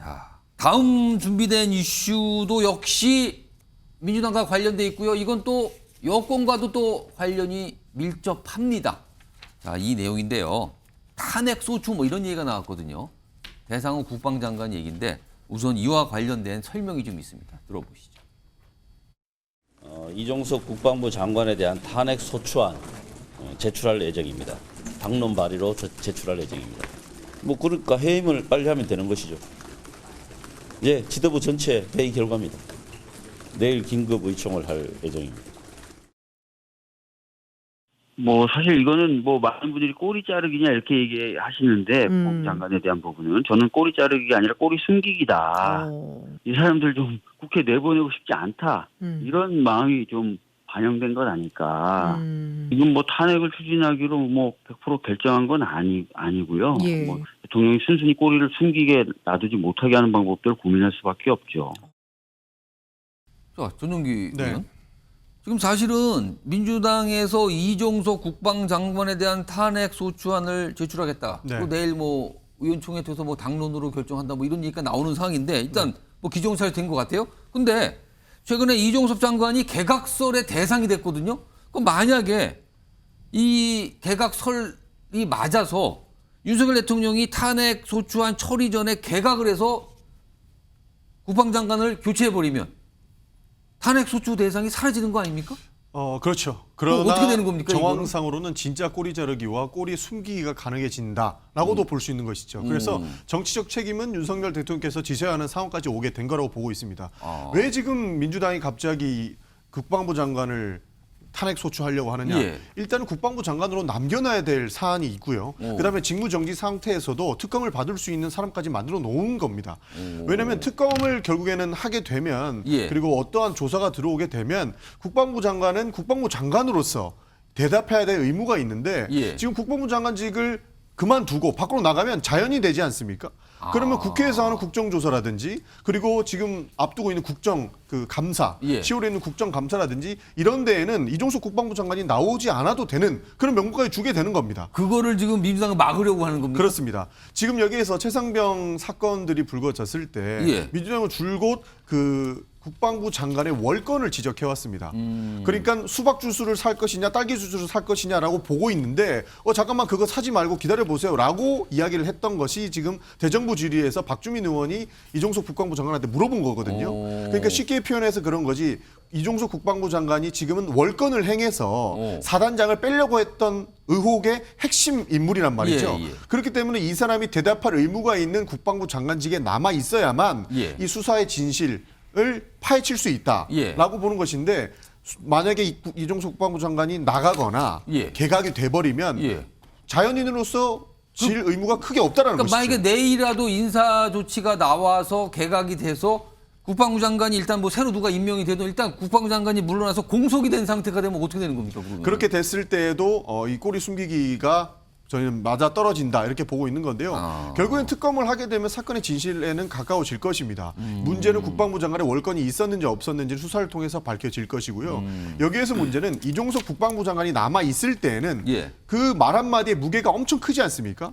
자, 다음 준비된 이슈도 역시 민주당과 관련돼 있고요. 이건 또 여권과도 또 관련이 밀접합니다. 자, 이 내용인데요. 탄핵 소추 뭐 이런 얘기가 나왔거든요. 대상은 국방장관 얘기인데 우선 이와 관련된 설명이 좀 있습니다. 들어보시죠. 이종석 국방부 장관에 대한 탄핵 소추안 제출할 예정입니다. 당론 발의로 제출할 예정입니다. 뭐 그러니까 해임을 빨리 하면 되는 것이죠. 예, 지도부 전체 회의 결과입니다. 내일 긴급 의총을 할 예정입니다. 뭐 사실 이거는 뭐 많은 분들이 꼬리 자르기냐 이렇게 얘기하시는데 법 장관에 대한 부분은 저는 꼬리 자르기가 아니라 꼬리 숨기기다. 이 사람들 좀 국회 내보내고 싶지 않다. 이런 마음이 좀 반영된 것 아닐까. 지금 뭐 탄핵을 추진하기로 뭐 100% 결정한 건 아니고요. 예. 뭐 대통령이 순순히 꼬리를 숨기게 놔두지 못하게 하는 방법들을 고민할 수밖에 없죠. 자, 전용기 네. 의원. 지금 사실은 민주당에서 이종석 국방장관에 대한 탄핵 소추안을 제출하겠다. 네. 그리고 내일 뭐 의원총회 돼서 뭐 당론으로 결정한다. 뭐 이런 얘기가 나오는 상황인데 일단 뭐 기정사실 된 것 같아요. 근데 최근에 이종석 장관이 개각설의 대상이 됐거든요. 그럼 만약에 이 개각설이 맞아서 윤석열 대통령이 탄핵 소추안 처리 전에 개각을 해서 국방장관을 교체해버리면 탄핵 소추 대상이 사라지는 거 아닙니까? 그렇죠. 그럼 그러나 어떻게 되는 겁니까, 정황상으로는 진짜 꼬리 자르기와 꼬리 숨기기가 가능해진다라고도 볼 수 있는 것이죠. 그래서 정치적 책임은 윤석열 대통령께서 지셔야 하는 상황까지 오게 된 거라고 보고 있습니다. 왜 지금 민주당이 갑자기 국방부 장관을 탄핵 소추하려고 하느냐. 예. 일단은 국방부 장관으로 남겨놔야 될 사안이 있고요. 그다음에 직무정지 상태에서도 특검을 받을 수 있는 사람까지 만들어 놓은 겁니다. 왜냐하면 특검을 결국에는 하게 되면 예. 그리고 어떠한 조사가 들어오게 되면 국방부 장관은 국방부 장관으로서 대답해야 될 의무가 있는데 예. 지금 국방부 장관직을 그만두고 밖으로 나가면 자연이 되지 않습니까? 그러면 국회에서 하는 국정조사라든지 그리고 지금 앞두고 있는 국정 감사, 예. 10월에 있는 국정감사라든지 이런 데에는 이종석 국방부 장관이 나오지 않아도 되는 그런 명분까지 주게 되는 겁니다. 그거를 지금 민주당은 막으려고 하는 겁니까? 그렇습니다. 지금 여기에서 최상병 사건들이 불거졌을 때 예. 민주당은 줄곧 국방부 장관의 월권을 지적해왔습니다. 그러니까 수박 주스를 살 것이냐 딸기 주스를 살 것이냐라고 보고 있는데 잠깐만 그거 사지 말고 기다려보세요라고 이야기를 했던 것이 지금 대정부 질의에서 박주민 의원이 이종석 국방부 장관한테 물어본 거거든요. 그러니까 쉽게 표현해서 그런 거지 이종석 국방부 장관이 지금은 월권을 행해서 사단장을 빼려고 했던 의혹의 핵심 인물이란 말이죠. 예, 예. 그렇기 때문에 이 사람이 대답할 의무가 있는 국방부 장관직에 남아 있어야만 예. 이 수사의 진실을 파헤칠 수 있다라고 예. 보는 것인데 만약에 이종석 국방부 장관이 나가거나 예. 개각이 돼버리면 예. 자연인으로서 질 의무가 크게 없다라는 그러니까 것이죠. 만약에 내일이라도 인사 조치가 나와서 개각이 돼서 국방부 장관이 일단 뭐 새로 누가 임명이 되든 일단 국방부 장관이 물러나서 공석이 된 상태가 되면 어떻게 되는 겁니까? 그러면? 그렇게 됐을 때에도 이 꼬리 숨기기가 저희는 맞아 떨어진다 이렇게 보고 있는 건데요. 결국엔 특검을 하게 되면 사건의 진실에는 가까워질 것입니다. 문제는 국방부 장관의 월권이 있었는지 없었는지 수사를 통해서 밝혀질 것이고요. 여기에서 문제는 이종석 국방부 장관이 남아 있을 때에는 예. 그 말 한마디의 무게가 엄청 크지 않습니까?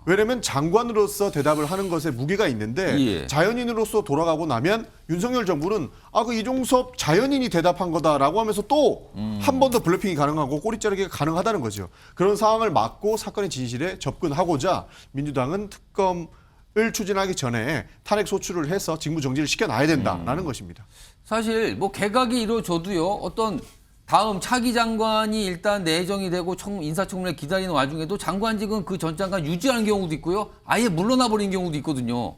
왜냐하면 장관으로서 대답을 하는 것에 무게가 있는데 예. 자연인으로서 돌아가고 나면 윤석열 정부는 그 이종섭 자연인이 대답한 거다라고 하면서 또 한 번 더 블러핑이 가능하고 꼬리 자르기가 가능하다는 거죠. 그런 상황을 막고 사건의 진실에 접근하고자 민주당은 특검을 추진하기 전에 탄핵 소추를 해서 직무정지를 시켜놔야 된다라는 것입니다. 사실 뭐 개각이 이루어져도요. 어떤 다음 차기 장관이 일단 내정이 되고 인사청문회 기다리는 와중에도 장관직은 그 전 장관 유지하는 경우도 있고요. 아예 물러나 버린 경우도 있거든요.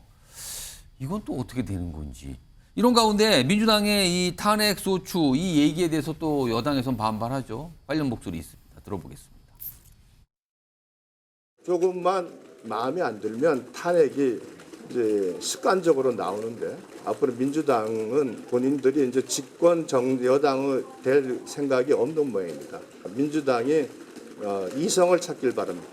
이건 또 어떻게 되는 건지. 이런 가운데 민주당의 이 탄핵 소추 이 얘기에 대해서 또 여당에선 반발하죠. 관련 목소리 있습니다. 들어보겠습니다. 조금만 마음에 안 들면 탄핵이 이제 습관적으로 나오는데 앞으로 민주당은 본인들이 이제 집권 여당이 될 생각이 없는 모양입니다. 민주당이 이성을 찾길 바랍니다.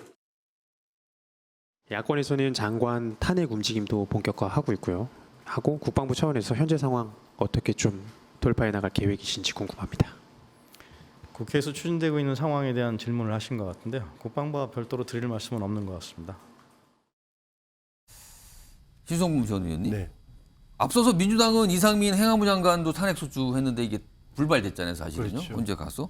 야권에서는 장관 탄핵 움직임도 본격화하고 있고요. 하고 국방부 차원에서 현재 상황 어떻게 좀 돌파해 나갈 계획이신지 궁금합니다. 국회에서 추진되고 있는 상황에 대한 질문을 하신 것 같은데요. 국방부와 별도로 드릴 말씀은 없는 것 같습니다. 신성문 전 의원님. 네. 앞서서 민주당은 이상민 행안부 장관도 탄핵 소추했는데 이게 불발됐잖아요, 사실은요. 그렇죠. 언제 가서.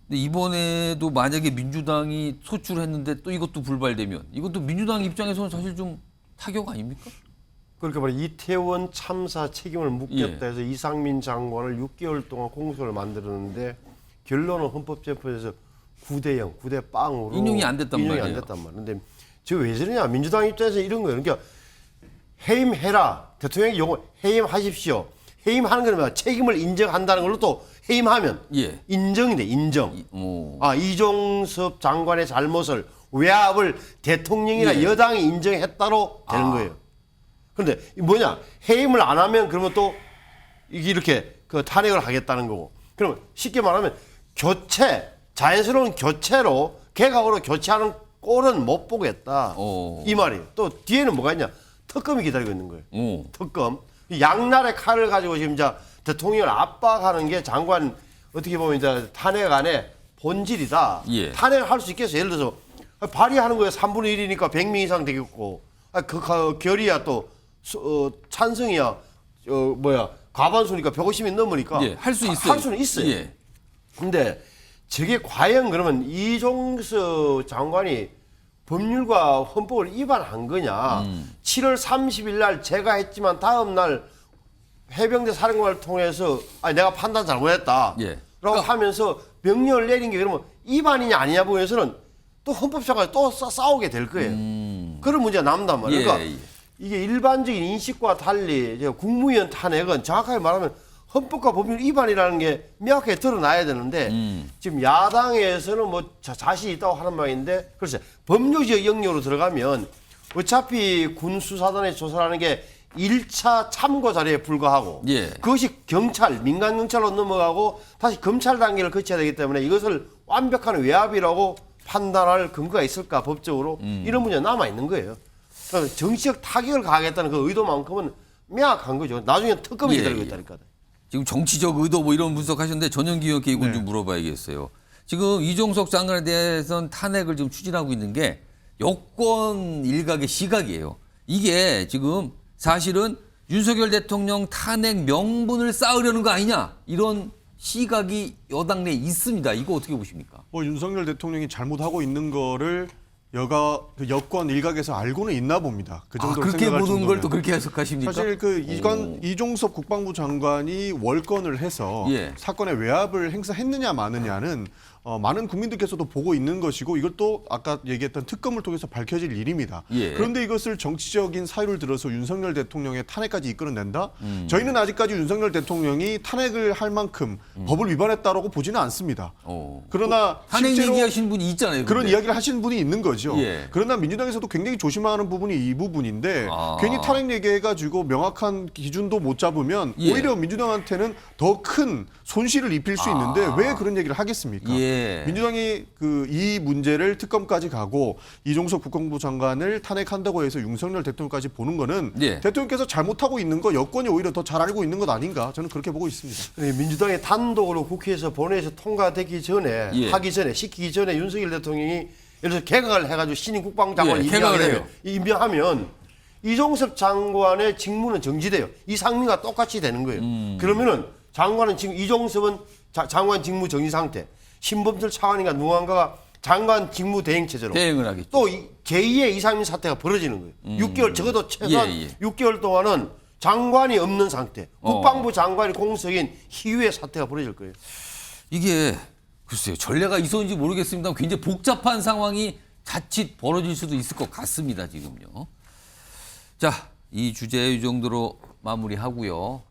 근데 이번에도 만약에 민주당이 소추를 했는데 또 이것도 불발되면 이것도 민주당 입장에서는 사실 좀 타격 아닙니까? 그러니까 바로 이태원 참사 책임을 묻겠다 예. 해서 이상민 장관을 6개월 동안 공소를 만들었는데 결론은 헌법재판소에서 9대0, 9대0으로 인용이 안 됐단 인용이 말이에요. 안 됐단 말이에요. 근데 저 왜 저러냐? 민주당 입장에서 이런 거예요. 그러니까 해임해라. 대통령이 요거 해임하십시오. 해임하는 거는 뭐야? 책임을 인정한다는 걸로 또 해임하면 예. 인정이 돼. 인정. 아, 이종섭 장관의 잘못을 외압을 대통령이나 예. 여당이 인정했다로 되는 거예요. 그런데 뭐냐? 해임을 안 하면 그러면 또 이게 이렇게 그 탄핵을 하겠다는 거고. 그러면 쉽게 말하면 교체, 자연스러운 교체로 개각으로 교체하는 꼴은 못 보겠다. 이 말이에요. 또 뒤에는 뭐가 있냐? 특검이 기다리고 있는 거예요. 특검. 양날의 칼을 가지고 지금 이제 대통령을 압박하는 게 장관 어떻게 보면 이제 탄핵안의 본질이다. 예. 탄핵할 수 있겠어요. 예를 들어서 발의하는 거에 3분의 1이니까 100명 이상 되겠고, 그 결의야 또 찬성이야 과반수니까 150명 넘으니까 예, 할 수 있어요. 할 수는 있어요. 예. 근데 저게 과연 그러면 이종석 장관이 법률과 헌법을 위반한 거냐? 7월 30일 날 제가 했지만 다음 날 해병대 사령관을 통해서 내가 판단 잘못했다. 예. 라고 하면서 명령을 내린 게 그러면 위반이냐 아니냐 보면서는 또 헌법사가 또 싸우게 될 거예요. 그런 문제가 남단 말이에요. 그러니까 예. 이게 일반적인 인식과 달리 이제 국무위원 탄핵은 정확하게 말하면 헌법과 법률 위반이라는 게 명확하게 드러나야 되는데 지금 야당에서는 뭐 자신이 있다고 하는 말인데 글쎄 법률적 영역으로 들어가면 어차피 군수사단에 조사하는 게 1차 참고 자료에 불과하고 예. 그것이 경찰, 민간 경찰로 넘어가고 다시 검찰 단계를 거쳐야 되기 때문에 이것을 완벽한 외압이라고 판단할 근거가 있을까 법적으로 이런 문제가 남아 있는 거예요. 그러니까 정치적 타격을 가하겠다는 그 의도만큼은 명확한 거죠. 나중에 특검이 예, 기다리고 예. 있다니까. 지금 정치적 의도 뭐 이런 분석하셨는데 전현기 의원께 이건 좀 물어봐야겠어요. 지금 이종석 장관에 대해서는 탄핵을 지금 추진하고 있는 게 여권 일각의 시각이에요. 이게 지금 사실은 윤석열 대통령 탄핵 명분을 쌓으려는 거 아니냐 이런 시각이 여당 내에 있습니다. 이거 어떻게 보십니까? 뭐 윤석열 대통령이 잘못하고 있는 거를 여권 일각에서 알고는 있나 봅니다. 그 정도로 그렇게 생각할 보는 걸 정도면. 또 그렇게 해석하십니까? 사실 이종섭 국방부 장관이 월권을 해서 예. 사건의 외압을 행사했느냐 마느냐는 많은 국민들께서도 보고 있는 것이고 이것도 아까 얘기했던 특검을 통해서 밝혀질 일입니다. 예. 그런데 이것을 정치적인 사유를 들어서 윤석열 대통령의 탄핵까지 이끌어낸다? 저희는 아직까지 윤석열 대통령이 탄핵을 할 만큼 법을 위반했다라고 보지는 않습니다. 그러나 탄핵 실제로 얘기하시는 분이 있잖아요. 그런 근데. 이야기를 하시는 분이 있는 거죠. 예. 그러나 민주당에서도 굉장히 조심하는 부분이 이 부분인데 아. 괜히 탄핵 얘기해가지고 명확한 기준도 못 잡으면 예. 오히려 민주당한테는 더 큰 손실을 입힐 수 있는데 왜 그런 얘기를 하겠습니까? 예. 민주당이 이 문제를 특검까지 가고 이종석 국방부 장관을 탄핵한다고 해서 윤석열 대통령까지 보는 거는 예. 대통령께서 잘못하고 있는 거 여권이 오히려 더 잘 알고 있는 것 아닌가 저는 그렇게 보고 있습니다. 민주당이 단독으로 국회에서 본회의에서 통과되기 전에 예. 하기 전에 시키기 전에 윤석열 대통령이 예를 들어서 개각을 해가지고 신임 국방부 장관을 예, 개각을 해요. 임명하면 이종섭 장관의 직무는 정지돼요. 이상민과 똑같이 되는 거예요. 그러면은 장관은 지금 이종섭은 장관 직무 정지 상태, 신범철 차관인가 누군가가 장관 직무 대행 체제로 대행을 하겠죠. 또 제2의 이상민 사태가 벌어지는 거예요. 6개월 적어도 최소한 예, 예. 6개월 동안은 장관이 없는 상태, 국방부 장관이 공석인 희유의 사태가 벌어질 거예요. 이게 글쎄요 전례가 있었는지 모르겠습니다. 굉장히 복잡한 상황이 자칫 벌어질 수도 있을 것 같습니다. 지금요. 자, 이 주제 이 정도로 마무리하고요.